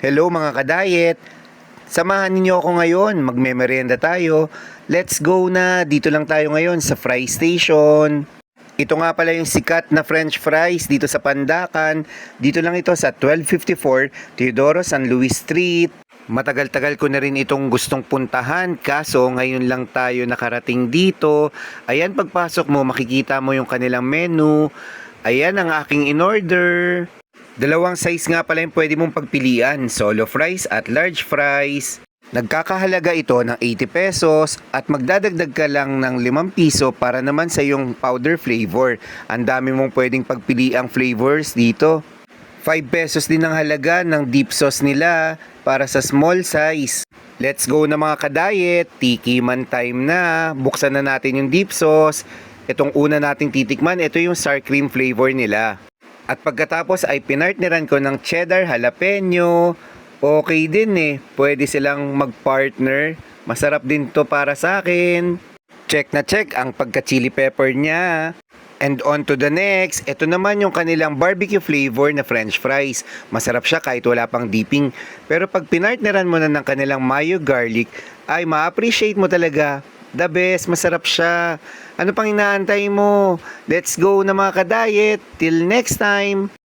Hello mga ka-diet! Samahan ninyo ako ngayon, magmemeryenda tayo. Let's go na! Dito lang tayo ngayon sa fry station. Ito nga pala yung sikat na french fries dito sa Pandacan. Dito lang ito sa 1254 Teodoro San Luis Street. Matagal-tagal ko na rin itong gustong puntahan, kaso ngayon lang tayo nakarating dito. Ayan, pagpasok mo makikita mo yung kanilang menu. Ayan ang aking in-order. Dalawang size nga pala yung pwede mong pagpilian, solo fries at large fries. Nagkakahalaga ito ng 80 pesos at magdadagdag ka lang ng 5 piso para naman sa yung powder flavor. Ang dami mong pwedeng pagpiliang flavors dito. 5 pesos din ang halaga ng deep sauce nila para sa small size. Let's go na mga ka-diet, tikiman time na. Buksan na natin yung deep sauce. Itong una nating titikman, ito yung sour cream flavor nila. At pagkatapos ay pinartneran ko ng cheddar jalapeno. Okay din eh, pwede silang mag-partner. Masarap din to para sa akin. Check na check ang pagka-chili pepper niya. And on to the next, ito naman yung kanilang barbecue flavor na french fries. Masarap siya kahit wala pang dipping. Pero pag pinartneran mo na ng kanilang mayo garlic, ay ma-appreciate mo talaga. The best, masarap siya. Ano pang inaantay mo? Let's go na mga ka-diet. Till next time!